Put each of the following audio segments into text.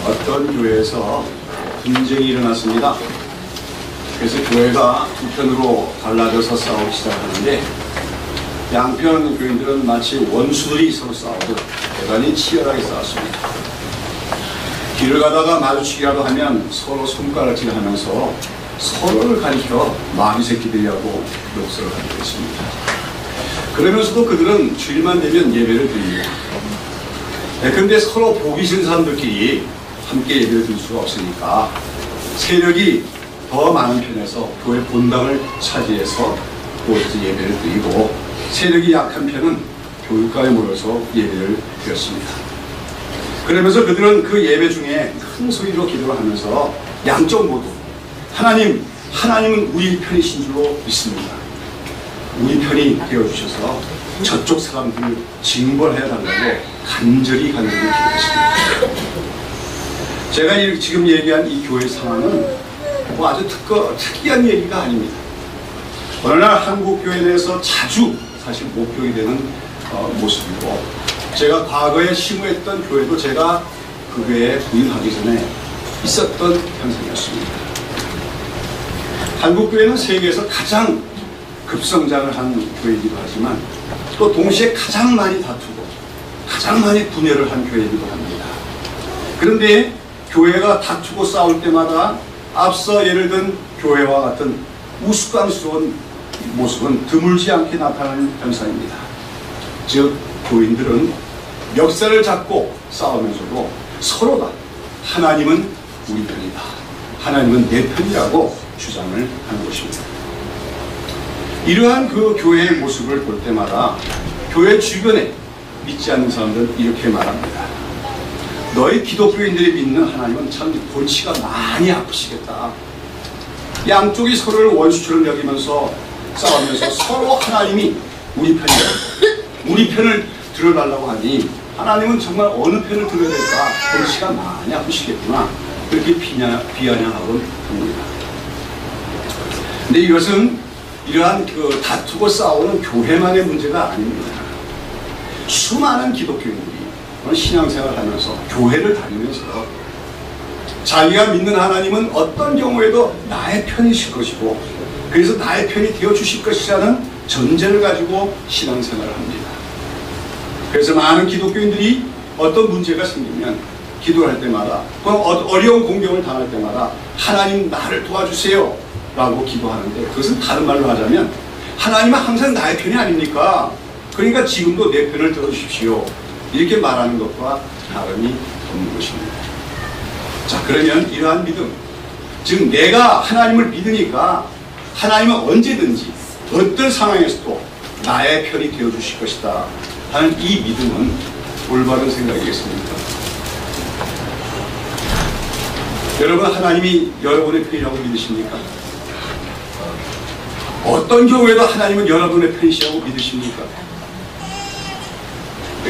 어떤 교회에서 분쟁이 일어났습니다. 그래서 교회가 두 편으로 갈라져서 싸우기 시작하는데 양편 교인들은 마치 원수들이 서로 싸우듯 대단히 치열하게 싸웠습니다. 길을 가다가 마주치기라도 하면 서로 손가락질 하면서 서로를 가리켜 마귀 새끼들이라고 욕설을 하기도 했습니다. 그러면서도 그들은 주일만 되면 예배를 드립니다. 그런데 서로 보기 싫은 사람들끼리 함께 예배를 드릴 수가 없으니까 세력이 더 많은 편에서 교회 본당을 차지해서 그곳에서 예배를 드리고 세력이 약한 편은 교육가에 모여서 예배를 드렸습니다. 그러면서 그들은 그 예배 중에 큰 소리로 기도를 하면서 양쪽 모두 하나님은 우리 편이신 줄로 믿습니다. 우리 편이 되어주셔서 저쪽 사람들 징벌해달라고 간절히 기도했습니다. 제가 지금 얘기한 이 교회 상황은 뭐 아주 특이한 얘기가 아닙니다. 어느 날 한국 교회에 대해서 자주 사실 목격이 되는 모습이고, 제가 과거에 심우했던 교회도 제가 그 교회에 부임하기 전에 있었던 현상이었습니다. 한국 교회는 세계에서 가장 급성장을 한 교회이기도 하지만 또 동시에 가장 많이 다투고 가장 많이 분열을 한 교회이기도 합니다. 그런데 교회가 다투고 싸울 때마다 앞서 예를 든 교회와 같은 우스꽝스러운 모습은 드물지 않게 나타나는 현상입니다. 즉 교인들은 멱살을 잡고 싸우면서도 서로가 하나님은 우리 편이다, 하나님은 내 편이라고 주장을 하는 것입니다. 이러한 그 교회의 모습을 볼 때마다 교회 주변에 믿지 않는 사람들은 이렇게 말합니다. 너희 기독교인들이 믿는 하나님은 참 골치가 많이 아프시겠다. 양쪽이 서로를 원수처럼 여기면서 싸우면서 서로 하나님이 우리 편이다, 우리 편을 들어달라고 하니 하나님은 정말 어느 편을 들어야 될까 골치가 많이 아프시겠구나, 그렇게 비아냥하곤 합니다. 근데 이것은 이러한 그 다투고 싸우는 교회만의 문제가 아닙니다. 수많은 기독교인들이 신앙생활을 하면서 교회를 다니면서 자기가 믿는 하나님은 어떤 경우에도 나의 편이실 것이고 그래서 나의 편이 되어주실 것이라는 전제를 가지고 신앙생활을 합니다. 그래서 많은 기독교인들이 어떤 문제가 생기면 기도할 때마다, 어려운 공경을 당할 때마다 하나님 나를 도와주세요 라고 기도하는데, 그것은 다른 말로 하자면 하나님은 항상 나의 편이 아닙니까? 그러니까 지금도 내 편을 들어주십시오, 이렇게 말하는 것과 다름이 없는 것입니다. 자, 그러면 이러한 믿음, 즉 내가 하나님을 믿으니까 하나님은 언제든지 어떤 상황에서도 나의 편이 되어주실 것이다 하는 이 믿음은 올바른 생각이겠습니까? 여러분, 하나님이 여러분의 편이라고 믿으십니까? 어떤 경우에도 하나님은 여러분의 편이시라고 믿으십니까?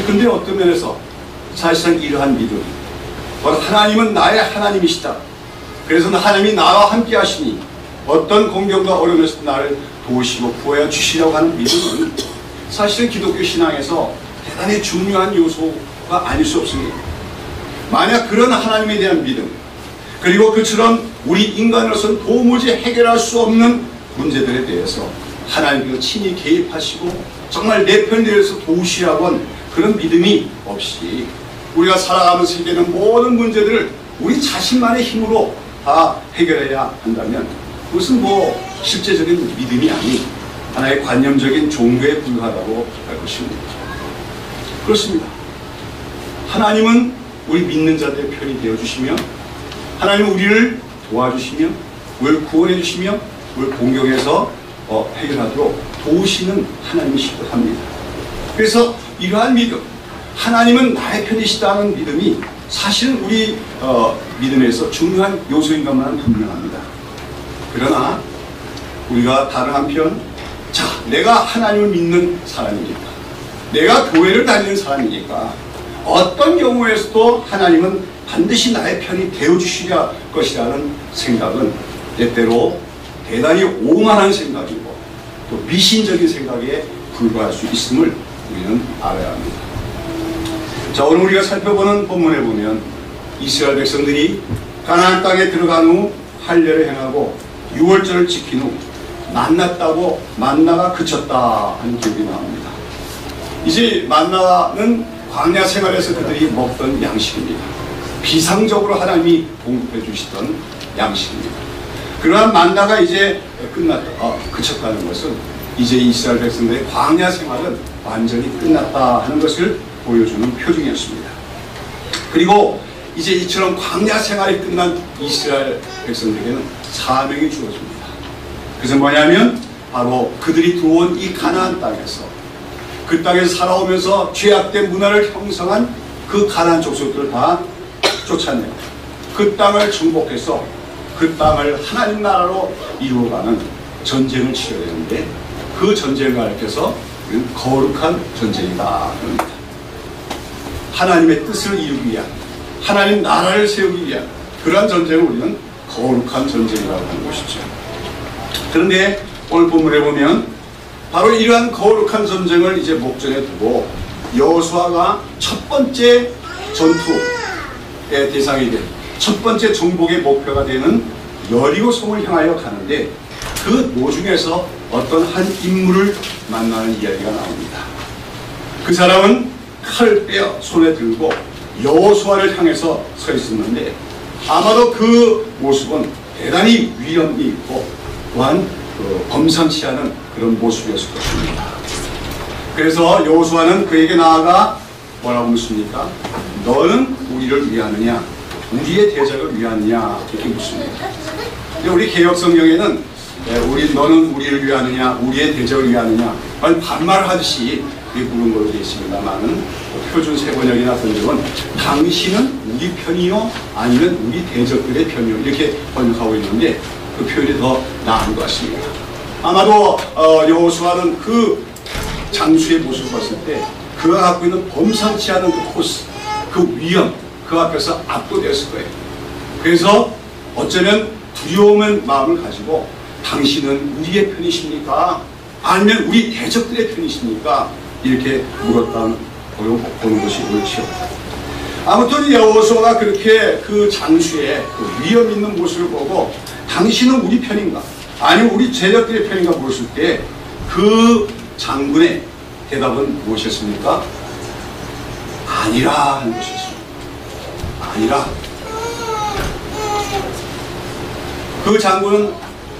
근데 어떤 면에서 사실상 이러한 믿음, 하나님은 나의 하나님이시다, 그래서 하나님이 나와 함께 하시니 어떤 공경과 어려움에서 나를 도우시고 구하여 주시려고 하는 믿음은 사실은 기독교 신앙에서 대단히 중요한 요소가 아닐 수 없습니다. 만약 그런 하나님에 대한 믿음, 그리고 그처럼 우리 인간으로서는 도무지 해결할 수 없는 문제들에 대해서 하나님께서 친히 개입하시고 정말 내 편에 대해서 도우시라고 한 그런 믿음이 없이 우리가 살아가는 세계는 모든 문제들을 우리 자신만의 힘으로 다 해결해야 한다면 그것은 뭐 실제적인 믿음이 아닌 하나의 관념적인 종교에 불과하다고 할 것입니다. 그렇습니다. 하나님은 우리 믿는 자들의 편이 되어주시며 하나님은 우리를 도와주시며 우리를 구원해 주시며 우리를 공경해서 해결하도록 도우시는 하나님이시기도 합니다. 그래서 이러한 믿음, 하나님은 나의 편이시다는 믿음이 사실은 우리 믿음에서 중요한 요소인 것만은 분명합니다. 그러나 우리가 다른 한편, 자, 내가 하나님을 믿는 사람이니까, 내가 교회를 다니는 사람이니까 어떤 경우에서도 하나님은 반드시 나의 편이 되어주실 것이라는 생각은 때때로 대단히 오만한 생각이고 또 미신적인 생각에 불과할 수 있음을 우리는 알아야 합니다. 자, 오늘 우리가 살펴보는 본문에 보면 이스라엘 백성들이 가나안 땅에 들어간 후 할례를 행하고 유월절을 지킨 후 만났다고 만나가 그쳤다 하는 기록이 나옵니다. 이제 만나는 광야 생활에서 그들이 먹던 양식입니다. 비상적으로 하나님이 공급해 주시던 양식입니다. 그러한 만나가 이제 그쳤다는 것은 이제 이스라엘 백성들의 광야 생활은 완전히 끝났다 하는 것을 보여주는 표징이었습니다. 그리고 이제 이처럼 광야 생활이 끝난 이스라엘 백성들에게는 사명이 주어집니다. 그것은 뭐냐면 바로 그들이 들어온 이 가나안 땅에서 그 땅에서 살아오면서 죄악된 문화를 형성한 그 가나안 족속들을 다 쫓아내고 그 땅을 정복해서 그 땅을 하나님 나라로 이루어가는 전쟁을 치러야 되는데 그 전쟁을 가리켜서 거룩한 전쟁이다 합니다. 하나님의 뜻을 이루기 위한 하나님 나라를 세우기 위한 그러한 전쟁을 우리는 거룩한 전쟁이라고 하는 것이죠. 그런데 오늘 본문에 보면 바로 이러한 거룩한 전쟁을 이제 목전에 두고 여호수아가 첫 번째 전투의 대상이 된 첫 번째 정복의 목표가 되는 여리고성을 향하여 가는데 그 도중에서 어떤 한 인물을 만나는 이야기가 나옵니다. 그 사람은 칼을 빼어 손에 들고 여호수아를 향해서 서 있었는데 아마도 그 모습은 대단히 위엄이 있고 또한 범상치 않은 그런 모습이었을 것입니다. 그래서 여호수아는 그에게 나아가 뭐라고 묻습니까? 너는 우리를 위하느냐? 우리의 대적을 위하느냐? 이렇게 묻습니다. 우리 개혁성경에는 너는 우리를 위하느냐? 우리의 대적을 위하느냐? 반말하듯이 부른 걸로 되어 있습니다만은 표준 세번역이나 번역은 당신은 우리 편이요? 아니면 우리 대적들의 편이요? 이렇게 번역하고 있는데 그 표현이 더 나은 것 같습니다. 아마도 여호수아는 그 장수의 모습을 봤을 때 그가 갖고 있는 범상치 않은 그 포스, 그 위험, 그 앞에서 압도되었을 거예요. 그래서 어쩌면 두려움의 마음을 가지고 당신은 우리의 편이십니까? 아니면 우리 대적들의 편이십니까? 이렇게 물었다는 보는 것이 옳지요. 아무튼 여호수아가 그렇게 그 장수의 그 위험 있는 모습을 보고 당신은 우리 편인가? 아니면 우리 대적들의 편인가 물었을 때 그 장군의 대답은 무엇이었습니까? 아니라 하는 것이었습니다. 아니라. 그 장군은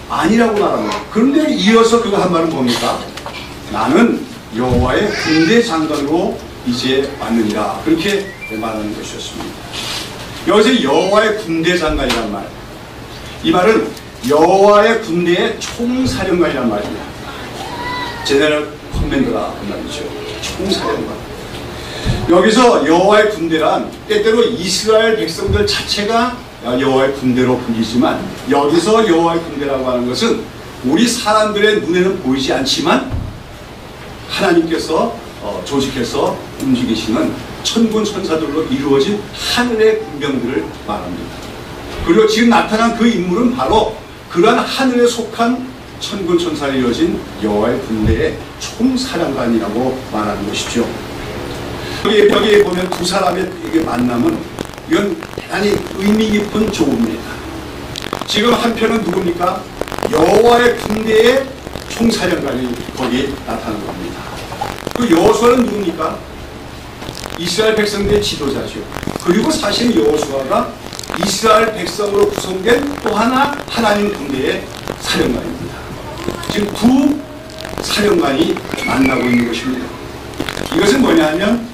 아니라고 말합니다. 그런데 이어서 그가 한 말은 뭡니까? 나는 여호와의 군대 장관으로 이제 왔느니라. 그렇게 말하는 것이었습니다. 여기서 여호와의 군대 장관이란 말, 이 말은 여호와의 군대의 총사령관이란 말입니다. 제네럴 커맨더라 그 말이죠. 총사령관. 여기서 여호와의 군대란 때때로 이스라엘 백성들 자체가 여호와의 군대로 불리지만 여기서 여호와의 군대라고 하는 것은 우리 사람들의 눈에는 보이지 않지만 하나님께서 조직해서 움직이시는 천군 천사들로 이루어진 하늘의 군병들을 말합니다. 그리고 지금 나타난 그 인물은 바로 그러한 하늘에 속한 천군 천사로 이루어진 여호와의 군대의 총사령관이라고 말하는 것이죠. 여기에 보면 두 사람의 만남은 이건 대단히 의미 깊은 조언입니다. 지금 한편은 누굽니까? 여호와의 군대의 총사령관이 거기에 나타나는 겁니다. 그 여호수아는 누굽니까? 이스라엘 백성들의 지도자죠. 그리고 사실 여호수아가 이스라엘 백성으로 구성된 또 하나 하나님 군대의 사령관입니다. 지금 두 사령관이 만나고 있는 것입니다. 이것은 뭐냐면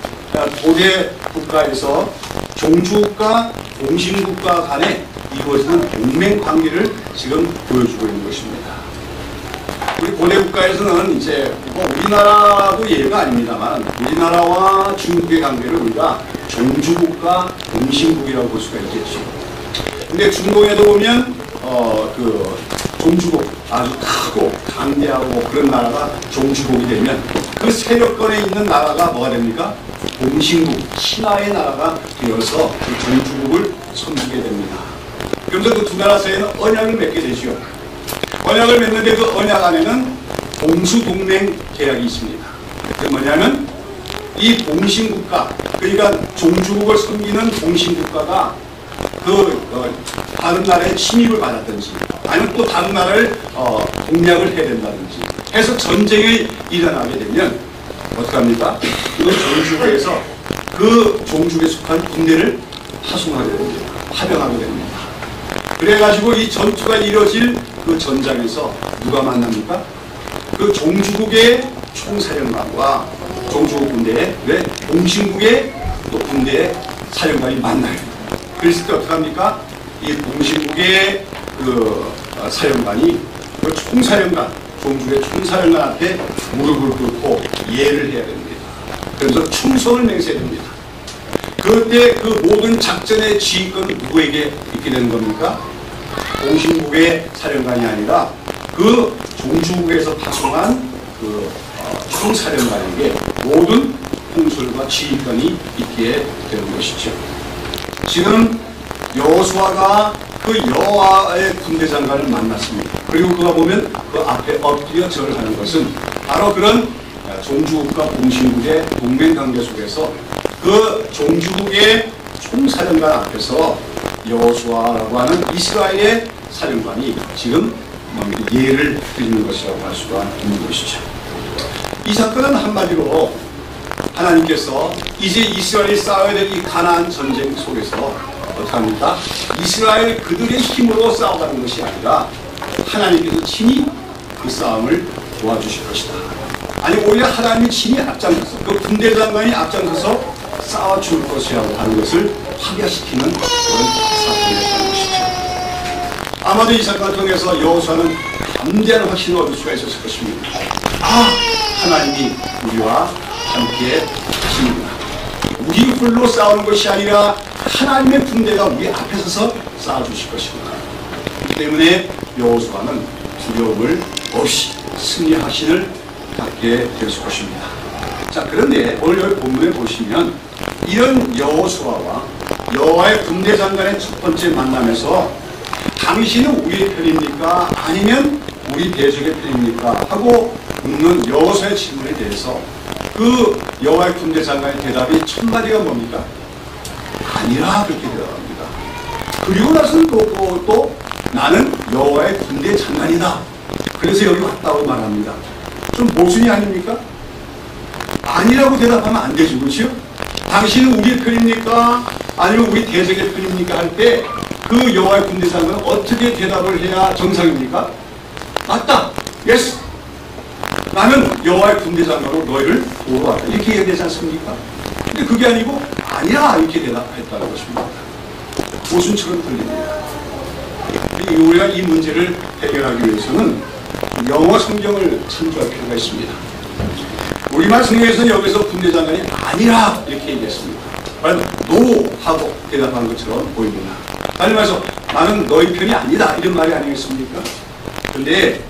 고대 국가에서 종주국가, 공신국가 간에 이루어지는 동맹 관계를 지금 보여주고 있는 것입니다. 우리 고대 국가에서는 이제 뭐 우리나라도 예가 아닙니다만 우리나라와 중국의 관계를 우리가 종주국가, 공신국이라고 볼 수가 있겠죠. 근데 중동에도 보면 그 종주국 아주 크고 강대하고 그런 나라가 종주국이 되면 그 세력권에 있는 나라가 뭐가 됩니까? 공신국, 신하의 나라가 되어서 그 종주국을 섬기게 됩니다. 그러면서 그 두 나라 사이에는 언약을 맺게 되죠. 언약을 맺는데 그 언약 안에는 공수동맹 계약이 있습니다. 그게 뭐냐면 이 공신국가, 그러니까 종주국을 섬기는 공신국가가 다른 나라에 침입을 받았든지 아니면 또 다른 나라를 공략을 해야 된다든지 해서 전쟁이 일어나게 되면 어떡합니까? 그 종주국에서 그 종주국에 속한 군대를 파송하게 됩니다. 파병하게 됩니다. 그래가지고 이 전투가 이뤄질 그 전장에서 누가 만납니까? 그 종주국의 총사령관과 종주국 군대의 공신국의 또 군대의 사령관이 만나요. 그랬을 때 어떡합니까? 이 공신국의 그 사령관이 그 총사령관, 종주국의 총사령관 앞에 무릎을 꿇고 예를 해야 됩니다. 그래서 충성을 맹세해야 됩니다. 그때 그 모든 작전의 지휘권은 누구에게 있게 되는 겁니까? 공신국의 사령관이 아니라 그 종주국에서 파송한 그 총사령관에게 모든 통솔과 지휘권이 있게 되는 것이죠. 지금 여호수아가 그 여호와의 군대 장관을 만났습니다. 그리고 그가 보면 그 앞에 엎드려 절을 하는 것은 바로 그런 종주국과 공신국의 동맹관계 속에서 그 종주국의 총사령관 앞에서 여호수아라고 하는 이스라엘의 사령관이 지금 예를 드리는 것이라고 할 수가 있는 것이죠. 이 사건은 한마디로 하나님께서 이제 이스라엘이 싸워야 될 이 가나안 전쟁 속에서 어떻게 합니까? 이스라엘 그들의 힘으로 싸워가는 것이 아니라 하나님께서 친히 그 싸움을 도와주실 것이다. 아니 오히려 하나님이 친히 앞장서서 그 군대 장관이 앞장서서 싸워줄 것이라고 하는 것을 확인시키는 그런 사건이었다는 것이죠. 아마도 이 사건을 통해서 여호수아는 담대한 확신을 얻을 수가 있었을 것입니다. 아, 하나님이 우리와 함께 하시는구나. 우리 홀로 싸우는 것이 아니라 하나님의 군대가 우리 앞에 서서 싸워주실 것이구나. 그렇기 때문에 여호수아는 두려움을 없이 승리의 확신을 갖게 되었을 것입니다. 자, 그런데 오늘 여기 본문에 보시면 이런 여호수아와 여호와의 군대 장관의 첫 번째 만남에서 당신은 우리의 편입니까? 아니면 우리 대적의 편입니까? 하고 묻는 여호수아의 질문에 대해서 그 여호와의 군대 장관의 대답이 첫 마디가 뭡니까? 아니라 그렇게 대답합니다. 그리고 나서는 또 나는 여호와의 군대 장관이다. 그래서 여기 왔다고 말합니다. 좀 모순이 아닙니까? 아니라고 대답하면 안 되죠. 그렇죠? 당신은 우리의 편입니까? 아니면 우리 대적의 편입니까? 할 때 그 여호와의 군대 장관은 어떻게 대답을 해야 정상입니까? 맞다. 예스. 나는 여호와의 군대 장관으로 너희를 도우러 왔다. 이렇게 얘기하지 않습니까? 근데 그게 아니고 아니야 이렇게 대답했다는 것입니다. 모순처럼 들립니다. 우리가 이 문제를 해결하기 위해서는 영어 성경을 참조할 필요가 있습니다. 우리말 성경에서는 여기서 군대 장관이 아니라 이렇게 얘기했습니다. 말로 노 하고 대답한 것처럼 보입니다. 다시 말해서 나는 너희 편이 아니다 이런 말이 아니겠습니까? 그런데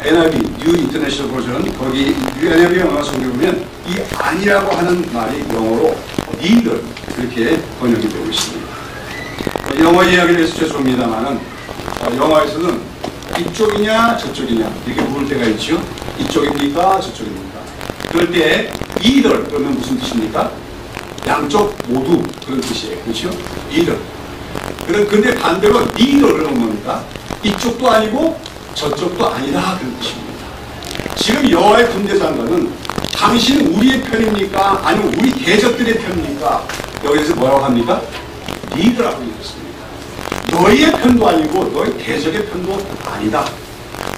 NIV, New International Version 거기 NIV 영어 성경에 보면 이 아니라고 하는 말이 영어로 neither 그렇게 번역이 되고 있습니다. 영어 이야기에 대해서 죄송합니다만은 영어에서는 이쪽이냐 저쪽이냐 이렇게 물을 때가 있죠. 이쪽입니까 저쪽입니까? 그럴 때 either 그러면 무슨 뜻입니까? 양쪽 모두 그런 뜻이에요. 그렇죠? either. 그런데 반대로 neither 그러면 뭡니까? 이쪽도 아니고 저쪽도 아니다 그런 뜻입니다. 지금 여호와의 군대 장관은 당신은 우리의 편입니까? 아니면 우리 대적들의 편입니까? 여기서 뭐라고 합니까? neither라고 얘기했습니다. 너희의 편도 아니고 너희 대적의 편도 아니다.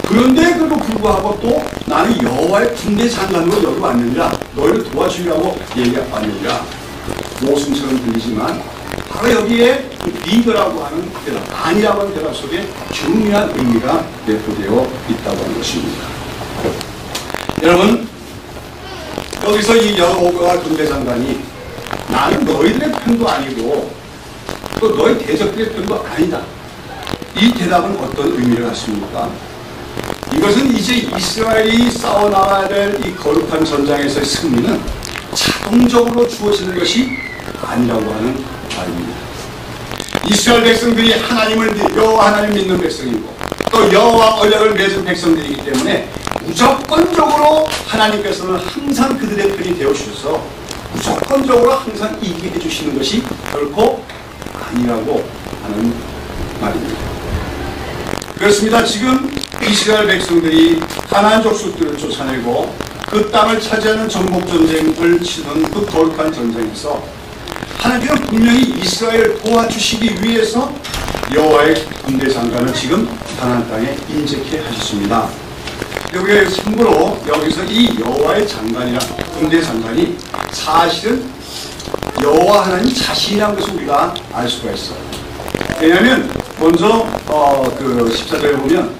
그런데 그래도 불구하고 또 나는 여호와의 군대 장관으로 여기 왔느니라 너희를 도와주려고 얘기하느니라 모순처럼 들리지만 바로 여기에 neither라고 하는 대답, 아니라고 하는 대답 속에 중요한 의미가 내포되어 있다고 하는 것입니다. 여러분 여기서 이 여호와 군대 장관이 나는 너희들의 편도 아니고 또 너희 대적들의 편도 아니다. 이 대답은 어떤 의미를 갖습니까? 이것은 이제 이스라엘이 싸워나가야 될 이 거룩한 전장에서의 승리는 자동적으로 주어지는 것이 아니라고 하는 말입니다. 이스라엘 백성들이 여호와 하나님 믿는 백성이고 또 여호와 언약을 맺은 백성들이기 때문에 무조건적으로 하나님께서는 항상 그들의 편이 되어주셔서 무조건적으로 항상 이기게 해주시는 것이 결코 아니라고 하는 말입니다. 그렇습니다. 지금 이스라엘 백성들이 가나안 족속들을 쫓아내고 그 땅을 차지하는 정복전쟁을 치는 그 거룩한 전쟁에서 하나님은 분명히 이스라엘을 도와주시기 위해서 여호와의 군대 장관을 지금 가나안 땅에 임재케 하셨습니다. 우리가 참고로 여기서 이 여호와의 장관이라 군대 장관이 사실은 여호와 하나님 자신이라는 것을 우리가 알 수가 있어요. 왜냐하면 먼저 그 14절에 보면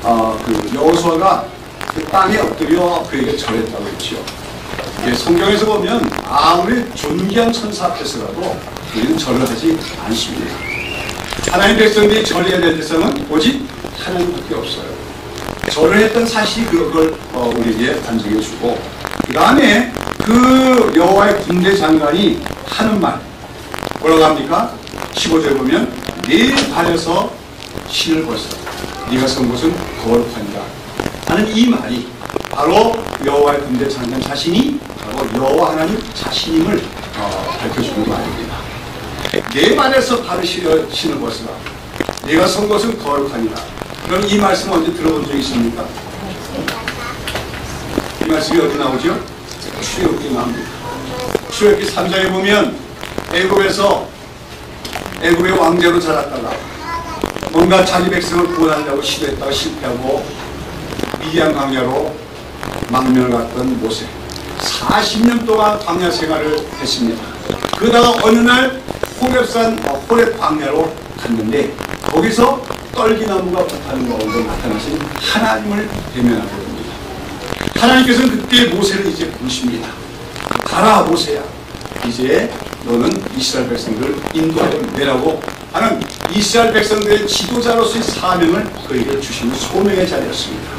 그 여호수아가 그 땅에 엎드려 그에게 절했다고 했죠. 성경에서 보면 아무리 존귀한 천사 앞에서라도 우리는 절을 하지 않습니다. 하나님 백성들이 절해야 될 대상은 오직 하나님밖에 없어요. 절을 했던 사실이 그걸 우리에게 반증해 주고, 그 다음에 그 여호와의 군대 장관이 하는 말 뭐라고 합니까? 15절에 보면 네 발에서 신을 벗어 네가 선 곳은 거룩하니라 하는 이 말이 바로 여호와의 군대 장관 자신이 바로 여호와 하나님 자신임을 밝혀주는 말입니다. 네 발에서 발을 신을 벗으라 네가 선 곳은 거룩하니라. 그럼 이 말씀 언제 들어본 적 있습니까? 이 말씀이 어디 나오죠? 출애굽기에 나옵니다. 출애굽기 3장에 보면 애굽의 왕자로 자랐다가 뭔가 자기 백성을 구원하려고 시도했다가 실패하고 미디안 광야로 망명을 갔던 모세 40년 동안 광야 생활을 했습니다. 그러다가 어느 날 호렙산 호렙 광야로 갔는데 거기서 떨기나무가 붙는 가운데 나타나신 하나님을 대면하게 됩니다. 하나님께서는 그때 모세를 이제 부르십니다. 가라 모세야, 이제 너는 이스라엘 백성들을 인도하여 내라고 하는 이스라엘 백성들의 지도자로서의 사명을 그에게 주시는 소명의 자리였습니다.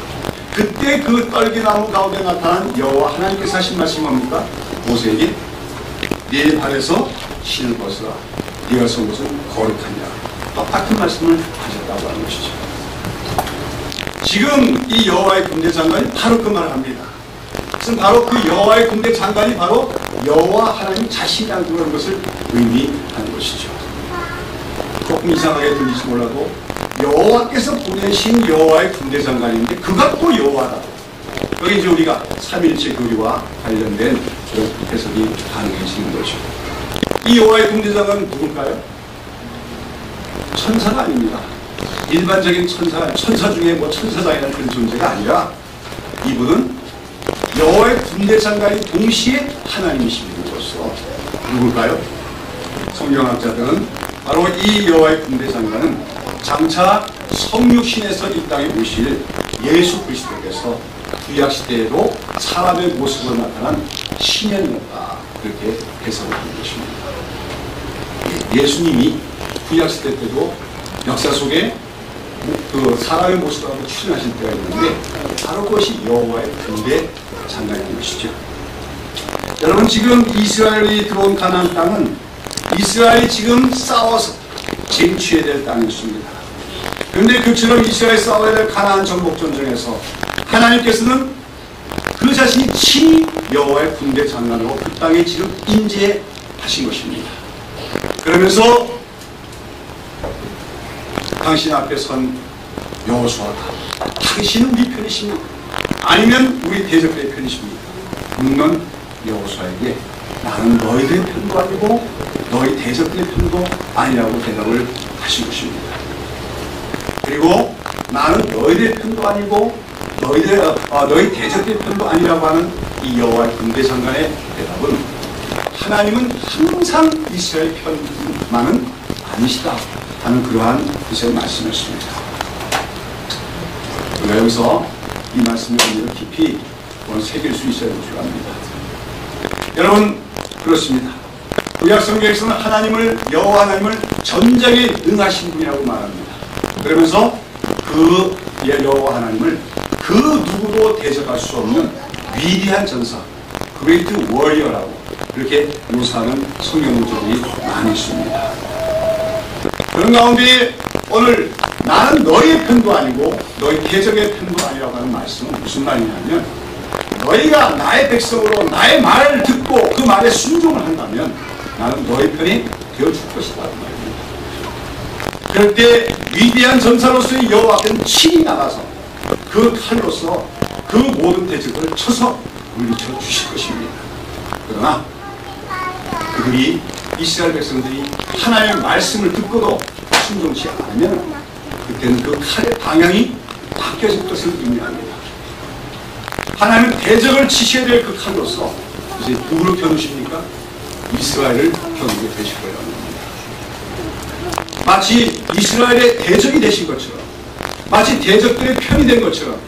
그때 그 떨기나무 가운데 나타난 여호와 하나님께서 하신 말씀이 뭡니까? 모세에게 네 발에서 신을 벗으라 네가 선 곳은 거룩하니라. 똑같은 말씀을 하셨다고 하는 것이죠. 지금 이 여호와의 군대 장관이 바로 그 말을 합니다. 그것은 바로 그 여호와의 군대 장관이 바로 여호와 하나님 자신이라는 그런 것을 의미하는 것이죠. 조금 이상하게 들릴지 몰라도 여호와께서 보내신 여호와의 군대 장관인데 그가 또 여호와다. 여기 이제 우리가 삼일체 교리와 관련된 해석이 가능해지는 것이죠. 이 여호와의 군대 장관은 누굴까요? 천사가 아닙니다. 일반적인 천사 중에 뭐 천사장이라는 그런 존재가 아니라 이분은 여호와의 군대 장관이 동시에 하나님이신 분으로서 누굴까요? 성경학자들은 바로 이 여호와의 군대 장관은 장차 성육신에서 이 땅에 오실 예수 그리스도께서 구약시대에도 사람의 모습으로 나타난 신현이었다, 그렇게 해석을 하는 것입니다. 예수님이 구약시대 때도 역사 속에 그 사람의 모습으로 출연하실 때가 있는데 바로 그것이 여호와의 군대 장관인 것이죠. 여러분, 지금 이스라엘이 들어온 가나안 땅은 이스라엘이 지금 싸워서 쟁취해야 될 땅이었습니다. 그런데 그처럼 이스라엘이 싸워야 될 가나안 정복전쟁에서 하나님께서는 그 자신이 친히 여호와의 군대 장관으로 그 땅에 지금 임재하신 것입니다. 그러면서 당신 앞에 선 여호수아가 당신은 우리 편이십니까? 아니면 우리 대적들의 편이십니까? 묻는 여호수아에게 나는 너희들의 편도 아니고 너희 대적들의 편도 아니라고 대답을 하신 것입니다. 그리고 나는 너희들의 편도 아니고 너희 대적들의 편도 아니라고 하는 이 여호와의 군대 장관의 대답은 하나님은 항상 이스라엘 편만은 아니시다 하는 그러한 뜻의 말씀이었습니다. 우리가 여기서 이 말씀의 의미를 깊이 새길 수 있어야 될 줄 압니다. 여러분, 그렇습니다. 구약 성경에서는 하나님을, 여호와 하나님을 전쟁에 능하신 분이라고 말합니다. 그러면서 그 여호와 하나님을 그 누구도 대적할 수 없는 위대한 전사, 그레이트 워리어라고 그렇게 묘사하는 성경 문구들이 많이 있습니다. 그런 가운데 오늘 나는 너희의 편도 아니고 너희 대적의 편도 아니라고 하는 말씀은 무슨 말이냐면 너희가 나의 백성으로 나의 말을 듣고 그 말에 순종을 한다면 나는 너희 편이 되어줄 것이다 그 말입니다. 그럴 때 위대한 전사로서의 여호와께는 친히 나가서 그 칼로서 그 모든 대적을 쳐서 물리쳐 주실 것입니다. 그러나 그들이 이스라엘 백성들이 하나님의 말씀을 듣고도 순종치 않으면 그때는 그 칼의 방향이 바뀌어질 것을 의미합니다. 하나님은 대적을 치셔야 될 그 칼로서 이제 누구를 겨누십니까? 이스라엘을 겨누게 되실 거라는 겁니다. 마치 이스라엘의 대적이 되신 것처럼, 마치 대적들의 편이 된 것처럼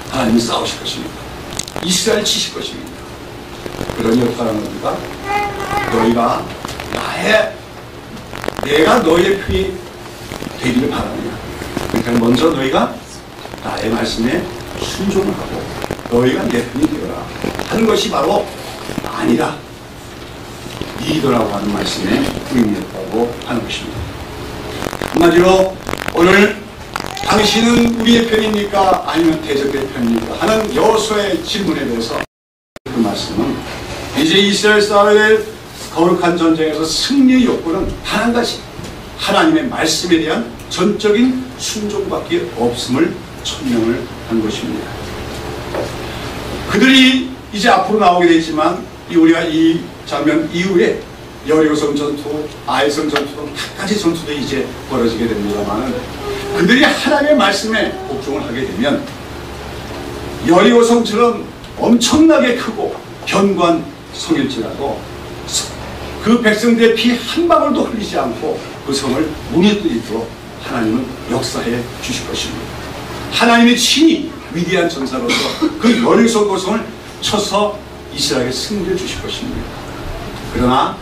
하나님이 싸우실 것입니다. 이스라엘 치실 것입니다. 그러니 어떡하라는 겁니까? 너희가 내가 너희의 편이 되기를 바라느냐. 그러니까 먼저 너희가 나의 말씀에 순종을 하고 너희가 내 편이 되어라 하는 것이 바로 아니라 리더라고 하는 말씀의 의미였다고 하는 것입니다. 한마디로 오늘 당신은 우리의 편입니까? 아니면 대적의 편입니까? 하는 여호수아의 질문에 대해서 그 말씀은 이제 이스라엘 사회의 거룩한 전쟁에서 승리의 욕구는 단 한 가지, 하나님의 말씀에 대한 전적인 순종밖에 없음을 천명을 한 것입니다. 그들이 이제 앞으로 나오게 되지만 우리가 이 장면 이후에 여리고성 전투, 아이성 전투 등 각가지 전투도 이제 벌어지게 됩니다만 그들이 하나님의 말씀에 복종을 하게 되면 여리고성처럼 엄청나게 크고 견고한 성일지라도 그 백성들의 피 한 방울도 흘리지 않고 그 성을 무너뜨리도록 하나님은 역사해 주실 것입니다. 하나님이 친히 위대한 전사로서 그 여리고성 고성을 쳐서 이스라엘에게 승리를 주실 것입니다. 그러나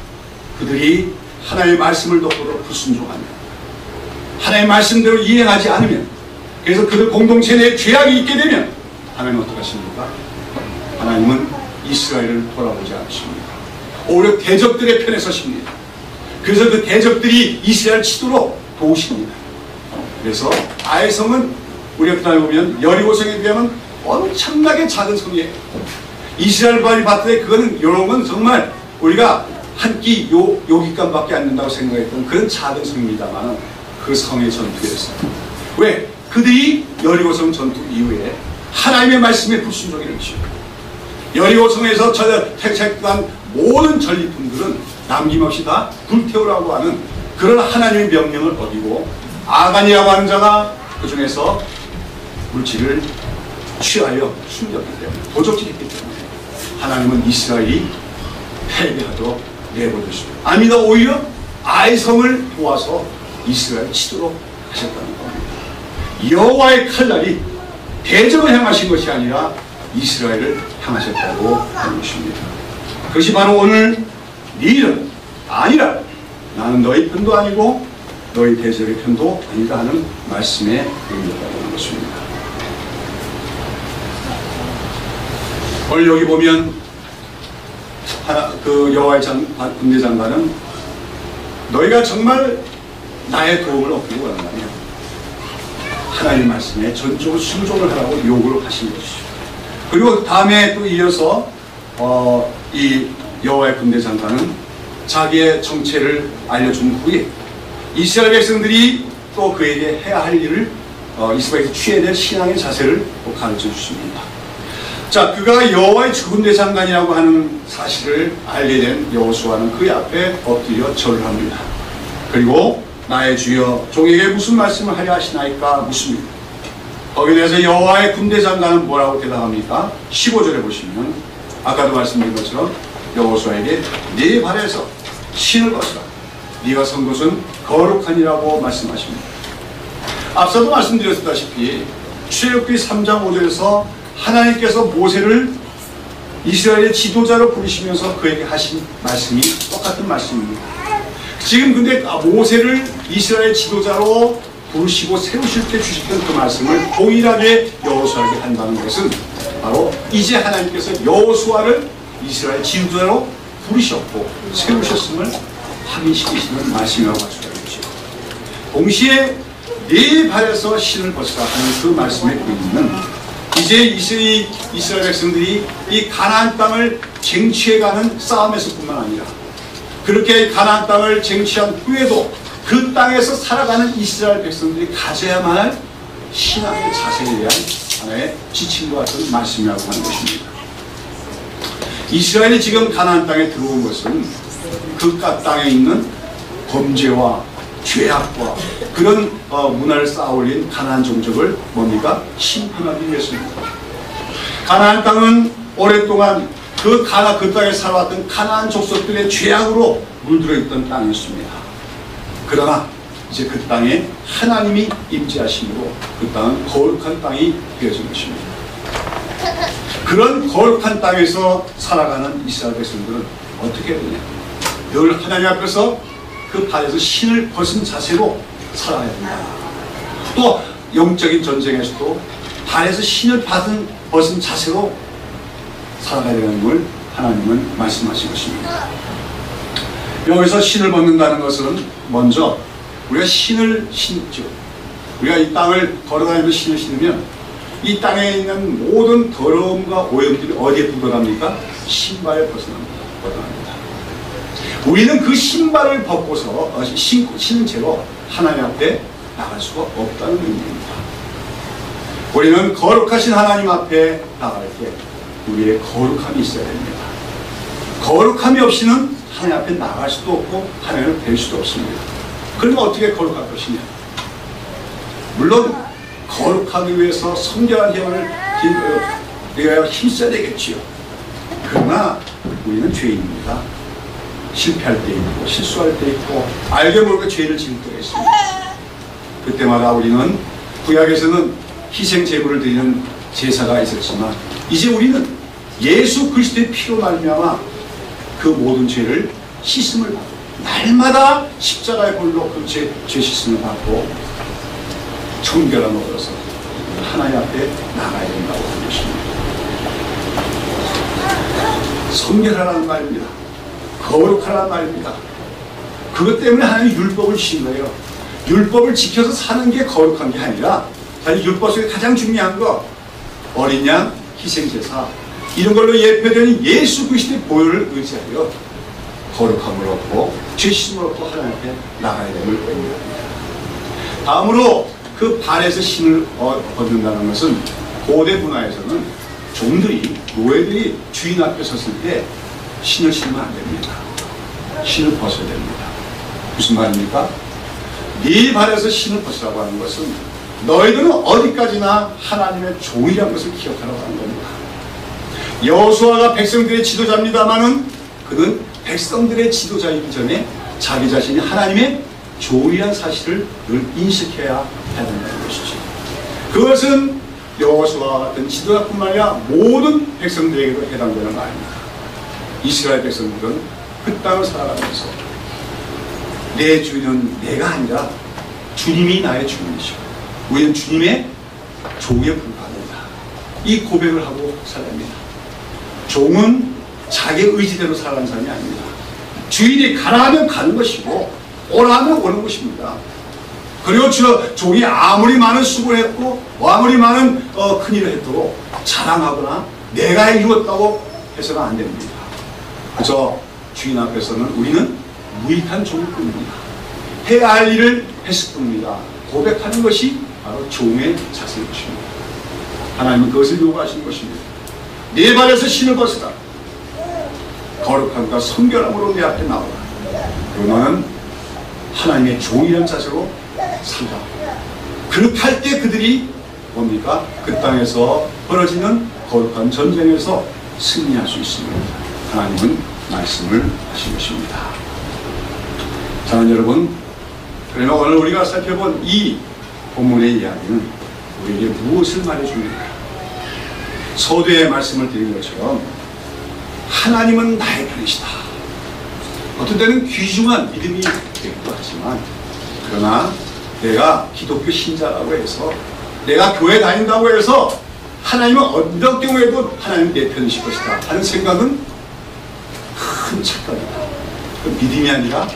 그들이 하나님의 말씀을 듣고도 불순종하면, 하나님의 말씀대로 이행하지 않으면, 그래서 그들 공동체 내에 죄악이 있게 되면 하나님은 어떡하십니까? 하나님은 이스라엘을 돌아보지 않으십니다. 오히려 대적들의 편에 서십니다. 그래서 그 대적들이 이스라엘 치도록 도우십니다. 그래서 아이성은 우리가 그다음에 보면 여리고성에 비하면 엄청나게 작은 성이에요. 이스라엘 바위 밭에 그거는 이런 건 정말 우리가 한 끼 요깃감밖에 안 된다고 생각했던 그런 작은 성입니다만 그 성의 전투에서 왜? 그들이 여리고성 전투 이후에 하나님의 말씀에 불순종하는 것입니다. 여리고성에서 택색한 모든 전리품들은 남김없이 다 불태우라고 하는 그런 하나님의 명령을 어기고 아간이라고 하는 자가 그 중에서 물질을 취하여 숨겼기 때문에, 도적질했기 때문에 하나님은 이스라엘이 패배하도록 내버려두십니다. 아니다, 오히려 아이성을 도와서 이스라엘을 치도록 하셨다는 겁니다. 여호와의 칼날이 대적을 향하신 것이 아니라 이스라엘을 향하셨다고 하는 것입니다. 그것이 바로 오늘 네 일은 아니라 나는 너희 편도 아니고 너희 대적의 편도 아니다 하는 말씀의 의미라고 하는 것입니다. 오늘 여기 보면 그 여호와의 군대 장관은 너희가 정말 나의 도움을 얻기를 원한다면 하나님 말씀에 전적으로 순종을 하라고 요구를 하신 것이죠. 그리고 다음에 또 이어서 이 여호와의 군대 장관은 자기의 정체를 알려준 후에 이스라엘 백성들이 또 그에게 해야 할 일을 이스라엘에서 취해야 될 신앙의 자세를 또 가르쳐 주십니다. 자, 그가 여호와의 군대 장관이라고 하는 사실을 알게 된 여호수아는 그 앞에 엎드려 절을 합니다. 그리고 나의 주여 종에게 무슨 말씀을 하려 하시나이까 묻습니다. 거기에 대해서 여호와의 군대 장관은 뭐라고 대답합니까? 15절에 보시면 아까도 말씀드린 것처럼 여호수아에게 네 발에서 신을 벗으라. 네가 선 곳은 거룩하니라고 말씀하십니다. 앞서도 말씀드렸다시피 출애굽기 3장 5절에서 하나님께서 모세를 이스라엘의 지도자로 부르시면서 그에게 하신 말씀이 똑같은 말씀입니다. 지금 근데 모세를 이스라엘 지도자로 부르시고 세우실 때 주셨던 그 말씀을 동일하게 여호수아에게 한다는 것은 바로 이제 하나님께서 여호수아를 이스라엘 지도자로 부르셨고 세우셨음을 확인시키시는 말씀이라고 할 수가 있죠. 동시에 네 발에서 신을 벗으라 하는 그 말씀의 의미는 이제 이스라엘 백성들이 이 가나안 땅을 쟁취해가는 싸움에서뿐만 아니라 그렇게 가나안 땅을 쟁취한 후에도 그 땅에서 살아가는 이스라엘 백성들이 가져야만 할 신앙의 자세에 대한 하나의 지침과 같은 말씀이라고 하는 것입니다. 이스라엘이 지금 가나안 땅에 들어온 것은 그 땅에 있는 범죄와 죄악과 그런 문화를 쌓아올린 가나안 종족을 뭡니까? 심판하기 위해서입니다. 가나안 땅은 오랫동안 그 땅에 살아왔던 가나안 족속들의 죄악으로 물들어 있던 땅이었습니다. 그러나 이제 그 땅에 하나님이 임재하심으로 그 땅은 거룩한 땅이 되어진 것입니다. 그런 거룩한 땅에서 살아가는 이스라엘 백성들은 어떻게 해야 되냐? 늘 하나님 앞에서 그 발에서 신을 벗은 자세로 살아야 된다. 또 영적인 전쟁에서도 발에서 신을 벗은 자세로 살아가야 되는 걸 하나님은 말씀하신 것입니다. 여기서 신을 벗는다는 것은 먼저 우리가 신을 신죠. 우리가 이 땅을 걸어다니면서 신을 신으면 이 땅에 있는 모든 더러움과 오염들이 어디에 묻어납니까? 신발에 벗어납니다. 우리는 그 신발을 벗고서 신은 채로 하나님 앞에 나갈 수가 없다는 의미입니다. 우리는 거룩하신 하나님 앞에 나갈 때 우리의 거룩함이 있어야 됩니다. 거룩함이 없이는 하나님 앞에 나갈 수도 없고 하나님을 뵐 수도 없습니다. 그러면 어떻게 거룩할 것이냐? 물론 거룩하기 위해서 성결한 행위를 힘써야 되겠지요. 그러나 우리는 죄인입니다. 실패할 때 있고 실수할 때 있고 알게 모르게 죄를 지을 때가 있습니다. 그때마다 우리는 구약에서는 희생 제물을 드리는 제사가 있었지만 이제 우리는 예수 그리스도의 피로 말미암아 그 모든 죄를 씻음을 받고 날마다 십자가의 볼로 그 죄 씻음을 받고 청결함을 얻어서 하나님 앞에 나가야 된다고 하는 것입니다. 성결하라는 말입니다. 거룩하라는 말입니다. 그것 때문에 하나님이 율법을 주신 거예요. 율법을 지켜서 사는 게 거룩한 게 아니라 사실 율법 속에 가장 중요한 거 어린 양, 희생제사 이런 걸로 예표되는 예수 그리스도의 보혈을 의지하여 거룩함을 얻고 죄심을 얻고 하나님 앞에 나가야 됨을 의미합니다. 다음으로 그 발에서 신을 벗는다는 것은 고대 문화에서는 종들이 노예들이 주인 앞에 섰을 때 신을 신으면 안 됩니다. 신을 벗어야 됩니다. 무슨 말입니까? 네 발에서 신을 벗으라고 하는 것은 너희들은 어디까지나 하나님의 종이라는 것을 기억하라고 하는 겁니다. 여호수아가 백성들의 지도자입니다마는 그는 백성들의 지도자이기 전에 자기 자신이 하나님의 종이라는 사실을 늘 인식해야 한다는 것이죠. 그것은 여호수아와 같은 지도자뿐만 아니라 모든 백성들에게도 해당되는 말입니다. 이스라엘 백성들은 그 땅을 살아가면서 내 주인은 내가 아니라 주님이 나의 주인이시고 우리는 주님의 종에 불과합니다. 이 고백을 하고 살아갑니다. 종은 자기 의지대로 살아가는 사람이 아닙니다. 주인이 가라 하면 가는 것이고 오라 하면 오는 것입니다. 그리고 종이 아무리 많은 수고를 했고 아무리 많은 큰 일을 해도 자랑하거나 내가 이루었다고 해서는 안 됩니다. 그저 주인 앞에서는 우리는 무익한 종일 뿐입니다. 해야 할 일을 했을 뿐입니다. 고백하는 것이 바로 종의 자세인 것입니다. 하나님은 그것을 요구하시는 것입니다. 네 발에서 신을 벗으라. 거룩함과 성결함으로 내 앞에 나오라. 그러면 하나님의 종이라는 자세로 산다. 그렇게 할 때 그들이 뭡니까? 그 땅에서 벌어지는 거룩한 전쟁에서 승리할 수 있습니다. 하나님은 말씀을 하신 것입니다. 사랑하는 여러분, 그러면 오늘 우리가 살펴본 이 본문의 이야기는 우리에게 무엇을 말해줍니까? 서두에 말씀을 드린 것처럼 하나님은 나의 편이시다. 어떤 때는 귀중한 믿음이 되기도 하지만 그러나 내가 기독교 신자라고 해서 내가 교회 다닌다고 해서 하나님은 어떤 경우에도 하나님 내 편이실 것이다 하는 생각은 큰 착각이다. 그 믿음이 아니라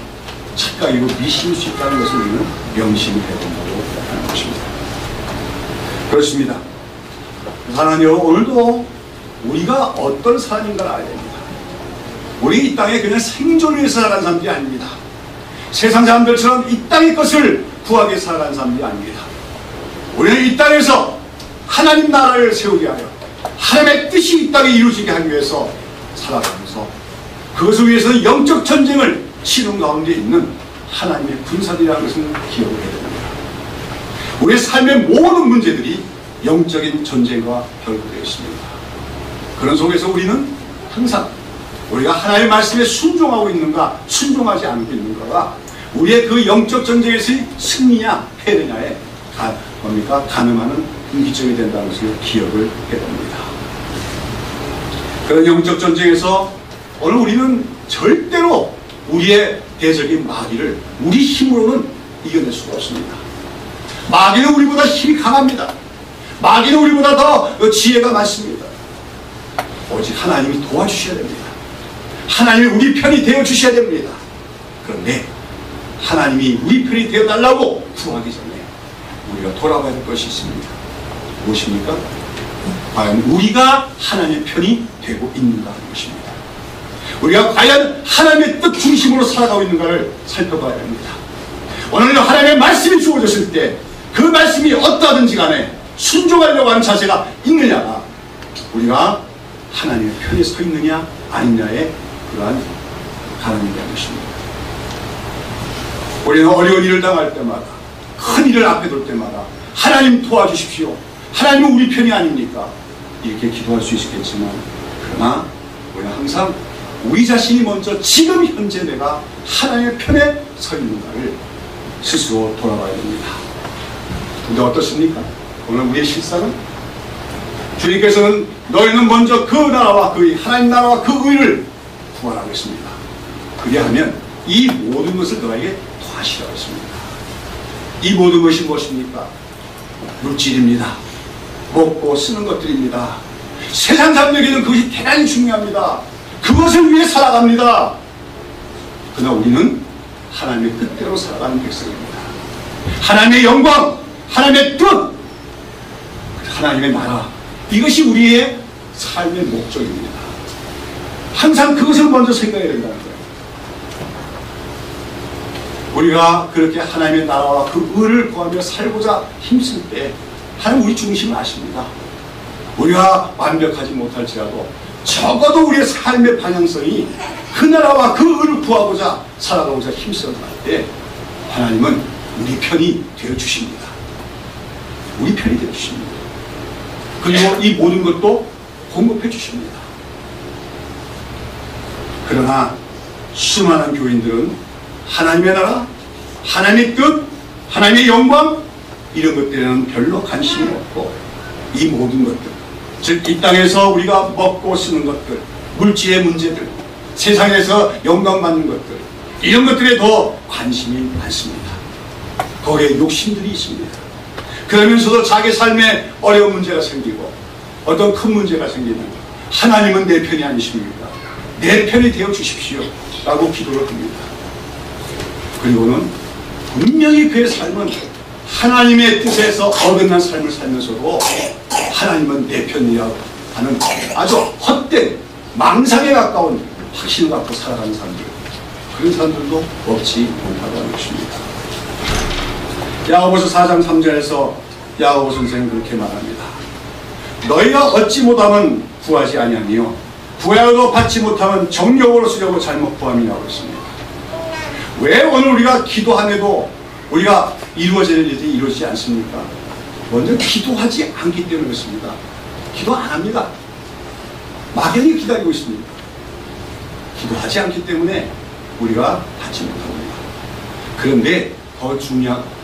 착각이고 미신일 수 있다는 것을 우리는 명심해야 된다고 하는 것입니다. 그렇습니다. 하나님 오늘도 우리가 어떤 사람인가를 알아야 됩니다. 우리 이 땅에 그냥 생존을 위해서 살아가는 사람들이 아닙니다. 세상 사람들처럼 이 땅의 것을 구하게 살아가는 사람들이 아닙니다. 우리는 이 땅에서 하나님 나라를 세우게 하여 하나님의 뜻이 이 땅에 이루어지게 하기 위해서 살아가면서 그것을 위해서는 영적 전쟁을 치는 가운데 있는 하나님의 군사들이라는 것을 기억을 해야 됩니다. 우리의 삶의 모든 문제들이 영적인 전쟁과 결부되어 있습니다. 그런 속에서 우리는 항상 우리가 하나님의 말씀에 순종하고 있는가 순종하지 않고 있는가가 우리의 그 영적 전쟁에서의 승리냐 패배냐에 가늠하는 분기점이 된다는 것을 기억을 해야 됩니다. 그런 영적 전쟁에서 오늘 우리는 절대로 우리의 대적인 마귀를 우리 힘으로는 이겨낼 수가 없습니다. 마귀는 우리보다 힘이 강합니다. 마귀는 우리보다 더 지혜가 많습니다. 오직 하나님이 도와주셔야 됩니다. 하나님이 우리 편이 되어주셔야 됩니다. 그런데 하나님이 우리 편이 되어달라고 구하기 전에 우리가 돌아봐야 할 것이 있습니다. 무엇입니까? 과연 우리가 하나님의 편이 되고 있는가 하는 것입니다. 우리가 과연 하나님의 뜻 중심으로 살아가고 있는가를 살펴봐야 합니다. 오늘 하나님의 말씀이 주어졌을 때 그 말씀이 어떠하든지 간에 순종하려고 하는 자세가 있느냐가 우리가 하나님의 편에 서 있느냐 아니냐의 그러한 가늠이 되는 것입니다. 우리는 어려운 일을 당할 때마다 큰 일을 앞에 둘 때마다 하나님 도와주십시오. 하나님은 우리 편이 아닙니까? 이렇게 기도할 수 있겠지만 그러나 우리는 항상 우리 자신이 먼저 지금 현재 내가 하나님의 편에 서 있는가를 스스로 돌아봐야 됩니다. 근데 어떻습니까? 오늘 우리의 실상은 주님께서는 너희는 먼저 그 나라와 그 하나님 나라와 그 의를 구하라고 했습니다. 그리하면 이 모든 것을 너에게 더하시라고 했습니다. 이 모든 것이 무엇입니까? 물질입니다. 먹고 쓰는 것들입니다. 세상 사람에게는 그것이 대단히 중요합니다. 그것을 위해 살아갑니다. 그러나 우리는 하나님의 뜻대로 살아가는 백성입니다. 하나님의 영광, 하나님의 뜻, 하나님의 나라, 이것이 우리의 삶의 목적입니다. 항상 그것을 먼저 생각해야 된다는 거예요. 우리가 그렇게 하나님의 나라와 그 의를 구하며 살고자 힘쓸 때 하나님 우리 중심을 아십니다. 우리가 완벽하지 못할지라도 적어도 우리의 삶의 방향성이 그 나라와 그 의를 구하고자 살아가고자 힘써 나갈 때 하나님은 우리 편이 되어주십니다. 우리 편이 되어주십니다. 그리고 이 모든 것도 공급해 주십니다. 그러나 수많은 교인들은 하나님의 나라, 하나님의 뜻, 하나님의 영광 이런 것들에는 별로 관심이 없고 이 모든 것들, 즉 이 땅에서 우리가 먹고 쓰는 것들, 물질의 문제들, 세상에서 영광받는 것들 이런 것들에 더 관심이 많습니다. 거기에 욕심들이 있습니다. 그러면서도 자기 삶에 어려운 문제가 생기고 어떤 큰 문제가 생기면 하나님은 내 편이 아니십니까? 내 편이 되어 주십시오 라고 기도를 합니다. 그리고는 분명히 그의 삶은 하나님의 뜻에서 어긋난 삶을 살면서도 하나님은 내 편이라고 하는 아주 헛된 망상에 가까운 확신을 갖고 살아가는 사람들, 그런 사람들도 없지 못하다고 하는 것입니다. 야고보서 4장 3절에서 야고보 선생은 그렇게 말합니다. 너희가 얻지 못하면 구하지 아니하며 구하여도 받지 못하면 정욕으로 쓰려고 잘못 구함이라고 했습니다. 왜 오늘 우리가 기도함에도 우리가 이루어지는 일들이 이루어지지 않습니까? 먼저 기도하지 않기 때문에 그렇습니다. 기도 안 합니다. 막연히 기다리고 있습니다. 기도하지 않기 때문에 우리가 받지 못합니다. 그런데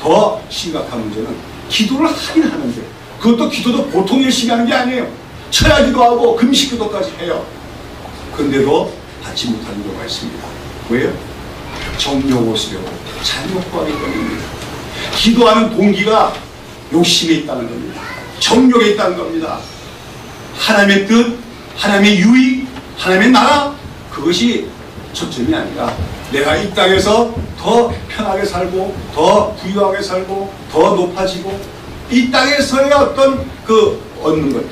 더 심각한 문제는 기도를 하긴 하는데 그것도 기도도 보통 열심히 하는 게 아니에요. 철야 기도하고 금식 기도까지 해요. 그런데도 받지 못하는 경우가 있습니다. 왜요? 정욕을 쓰려고 잘못 구하기 때문입니다. 기도하는 동기가 욕심에 있다는 겁니다. 정욕에 있다는 겁니다. 하나님의 뜻, 하나님의 유익, 하나님의 나라, 그것이 초점이 아니라 내가 이 땅에서 더 편하게 살고 더 부유하게 살고 더 높아지고 이 땅에서의 어떤 그 얻는 것들,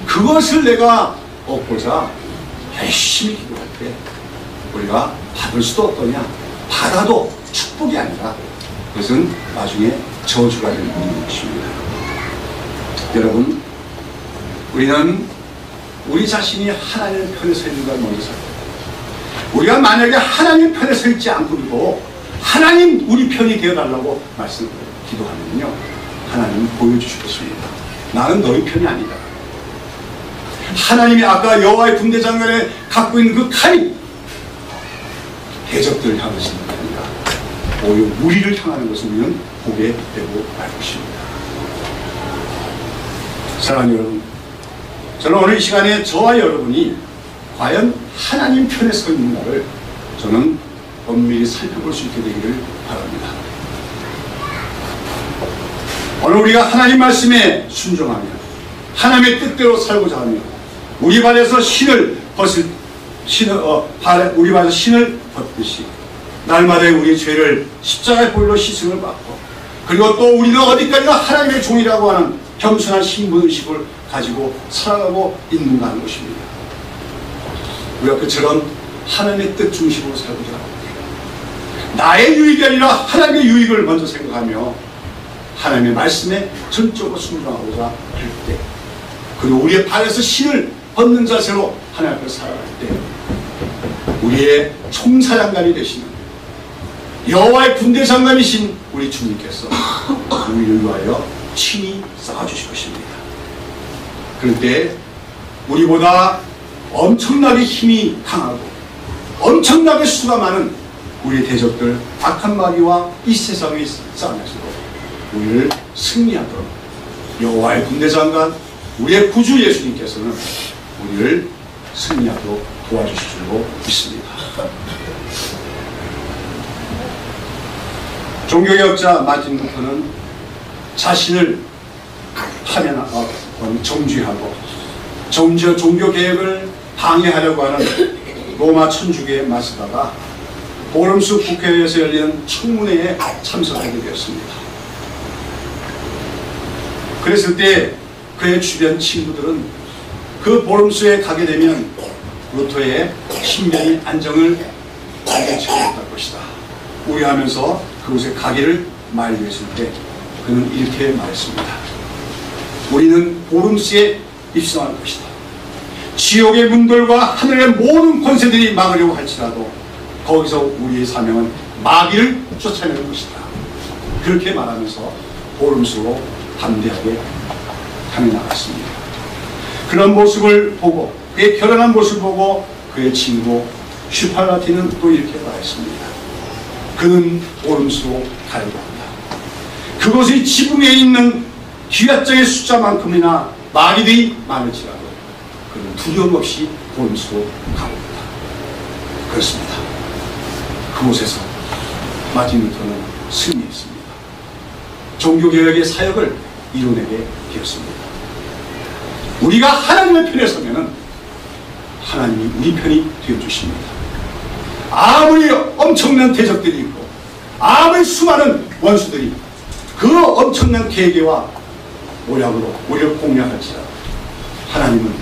그것을 내가 얻고자 열심히 기도할 때 우리가 받을 수도 없더냐, 받아도 축복이 아니라 그것은 나중에 저주가 되는 것입니다. 여러분, 우리는 우리 자신이 하나님의 편에 서 있는 걸 먼저 살펴야 돼요. 우리가 만약에 하나님 편에 서 있지 않고도 하나님 우리 편이 되어달라고 기도하면요, 하나님은 보여주실 것입니다. 나는 너희 편이 아니다. 하나님이 아까 여호와의 군대 장관에 갖고 있는 그 칼이 대적들을 향하시는 것이 아니라 오히려 우리를 향하는 것을 우리는 보게 되고 말 것입니다. 사랑하는 여러분, 저는 오늘 이 시간에 저와 여러분이 과연 하나님 편에 서 있는가를 저는 엄밀히 살펴볼 수 있게 되기를 바랍니다. 오늘 우리가 하나님 말씀에 순종하며 하나님의 뜻대로 살고자 하며 우리 발에서 우리 발에서 신을 벗듯이 날마다의 우리의 죄를 십자가의 보혈로 희생을 받고, 그리고 또 우리는 어디까지나 하나님의 종이라고 하는 겸손한 신분의식을 가지고 살아가고 있는가 하는 것입니다. 우리가 그처럼 하나님의 뜻 중심으로 살고자 합니다. 나의 유익이 아니라 하나님의 유익을 먼저 생각하며 하나님의 말씀에 전적으로 순종하고자 할 때, 그리고 우리의 발에서 신을 벗는 자세로 하나님 앞에 살아갈 때 우리의 총사령관이 되시는 여호와의 군대 장관이신 우리 주님께서 우리를 위하여 친히 쌓아주실 것입니다. 그럴 때 우리보다 엄청나게 힘이 강하고 엄청나게 수가 많은 우리의 대적들, 악한 마귀와 이 세상의 싸움에서도 우리를 승리하도록 여호와의 군대 장관, 우리의 구주 예수님께서는 우리를 승리하도록 도와주실 줄로 믿습니다. 종교개혁자 마틴 루터는 자신을 정죄하고 종교개혁을 방해하려고 하는 로마 천주교에 맞서다가 보름스 국회에서 열리는 청문회에 참석하게 되었습니다. 그랬을 때 그의 주변 친구들은 그 보름스에 가게 되면 루터의 신변이 안정을 찾을 것이다 우려하면서 그곳에 가기를 만류했을 때 그는 이렇게 말했습니다. 우리는 보름스에 입성할 것이다. 지옥의 문들과 하늘의 모든 권세들이 막으려고 할지라도 거기서 우리의 사명은 마귀를 쫓아내는 것이다. 그렇게 말하면서 보름스로 담대하게 향해 나갔습니다. 그런 모습을 보고, 그의 결연한 모습을 보고 그의 친구 슈팔라티는 또 이렇게 말했습니다. 그는 보름스로 가려고 한다. 그곳의 지붕에 있는 귀화장의 숫자만큼이나 마귀들이 많을지라도 그는 두려움 없이 보름스로 가고 있다. 그렇습니다. 그곳에서 마틴 루터는 승리했습니다. 종교개혁의 사역을 이뤄내게 되었습니다. 우리가 하나님의 편에 서면은 하나님이 우리 편이 되어주십니다. 아무리 엄청난 대적들이 있고 아무리 수많은 원수들이 그 엄청난 계계와 모략으로 우리를 공략할지라도 하나님은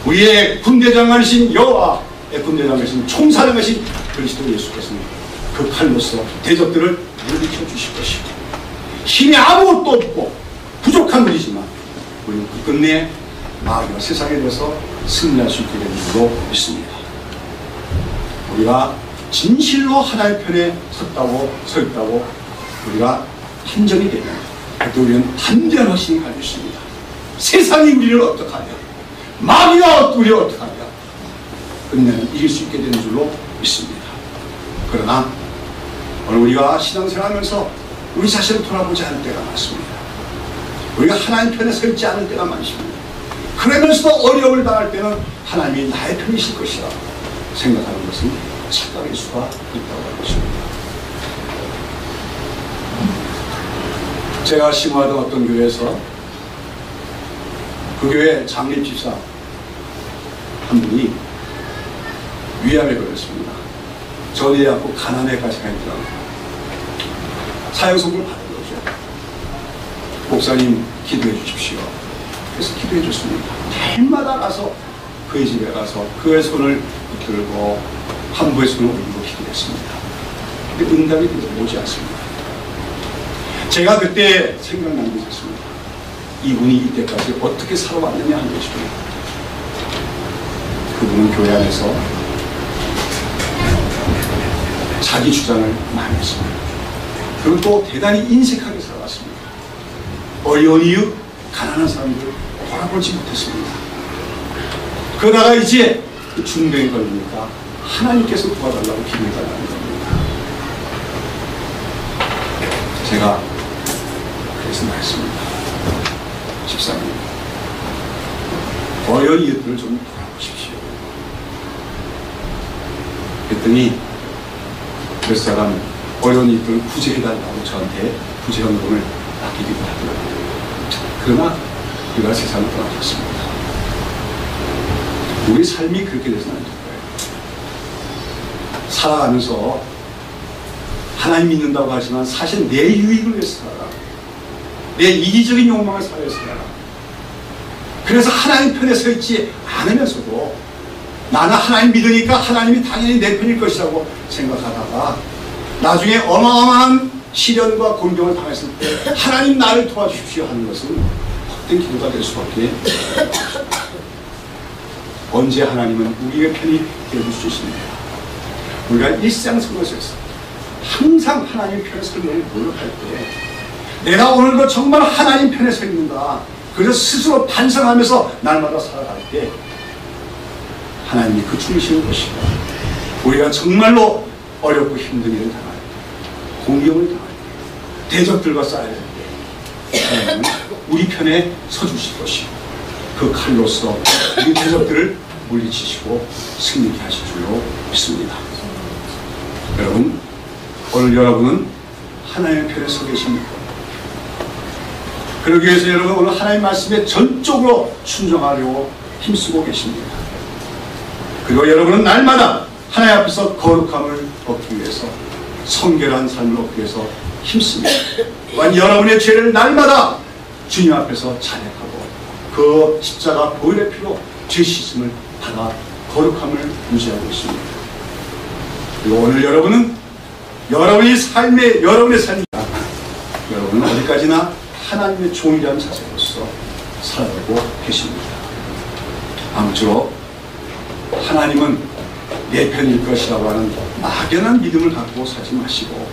우리의 군대장관이신 여호와의 군대장관이신 총사령하신 그리스도 예수께서는 그 칼로서 대적들을 물리쳐 주실 것이고, 힘이 아무것도 없고 부족한 우리지만 우리는 끝끝내 마귀와 세상에 대해서 승리할 수 있게 되는 줄로 믿습니다. 우리가 진실로 하나님의 편에 서 있다고 우리가 판정이 되면 그때 우리는 담대한 확신이 가질 수 있습니다. 세상이 우리를 어떡하냐, 마귀가 우리를 어떡하냐, 끝내는 이길 수 있게 되는 줄로 믿습니다. 그러나 오늘 우리가 신앙생활하면서 우리 자신을 돌아보지 않을 때가 많습니다. 우리가 하나님 편에 서 있지 않을 때가 많습니다. 그러면서도 어려움을 당할 때는 하나님이 나의 편이실 것이다 생각하는 것은 착각일 수가 있다고 하는 것입니다. 제가 심호하던 어떤 교회에서 그 교회 장립집사 한 분이 위암에 걸렸습니다. 전이해갖고 가난에까지 가 있더라고요. 사형선고를 받은 거죠. 목사님 기도해 주십시오. 그래서 기도해 줬습니다. 날마다 가서 그의 집에 가서 그의 손을 붙들고 한부의 손을 올리고 기도했습니다. 근데 응답이 오지 않습니다. 제가 그때 생각난 게 있었습니다. 이분이 이때까지 어떻게 살아왔느냐 하는 것입니다. 그분은 교회 안에서 자기 주장을 많이 했습니다. 그리고 또 대단히 인색하게 살아왔습니다. 어려운 이유, 가난한 사람들을 돌아보지 못했습니다. 그러다가 이제 그 중병에 걸리니까 하나님께서 도와달라고 기도해 달라는 겁니다. 제가 그래서 말했습니다. 집사님, 어려운 이웃들을 좀 돌아보십시오. 그랬더니 몇 사람 어려운 이웃들을 구제해달라고 저한테 구제연금을 아끼기도 하더라고요. 그러나 그가 세상을 떠나셨습니다. 우리 삶이 그렇게 돼서는 안 될 거예요. 살아가면서 하나님 믿는다고 하지만 사실 내 유익을 위해서 살아가. 내 이기적인 욕망을 살아서 살아가. 그래서 하나님 편에 서 있지 않으면서도 나는 하나님 믿으니까 하나님이 당연히 내 편일 것이라고 생각하다가 나중에 어마어마한 시련과 곤경을 당했을 때 하나님 나를 도와주십시오 하는 것은 헛된 기도가 될 수밖에 없습니다. 언제 하나님은 우리의 편이 되어줄 수 있습니다. 우리가 일상생활에서 항상 하나님 편에 서려고 노력할 때 내가 오늘도 정말 하나님 편에 서 있는가, 그래서 스스로 반성하면서 날마다 살아갈 때 하나님이 그 중심인 것이고, 우리가 정말로 어렵고 힘든 일을 당할 때, 공경을 당할 때, 대적들과 싸워야 할 때 하나님은 우리 편에 서주실 것이고, 그 칼로서 우리 대적들을 물리치시고 승리케 하실 줄로 믿습니다. 여러분, 오늘 여러분은 하나님의 편에 서 계십니까? 그러기 위해서 여러분 오늘 하나님 말씀에 전적으로 순종하려고 힘쓰고 계십니다. 그리고 여러분은 날마다 하나님 앞에서 거룩함을 얻기 위해서, 성결한 삶을 얻기 위해서 힘씁니다. 또한 여러분의 죄를 날마다 주님 앞에서 자백하고 그 십자가 보혈의 피로 죄 씻음을 받아 거룩함을 유지하고 있습니다. 그리고 오늘 여러분은 여러분의 삶이 여러분은 어디까지나 하나님의 종이라는 자세로서 살아가고 계십니다. 아무쪼록 하나님은 내 편일 것이라고 하는 막연한 믿음을 갖고 살지 마시고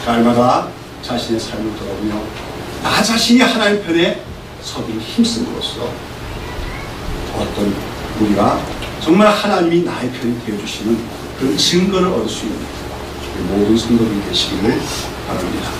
날마다 자신의 삶을 돌아보며 나 자신이 하나님 편에 서기를 힘씀으로써 어떤 우리가 정말 하나님이 나의 편이 되어주시는 그런 증거를 얻을 수 있는 모든 성도들이 되시기를 바랍니다.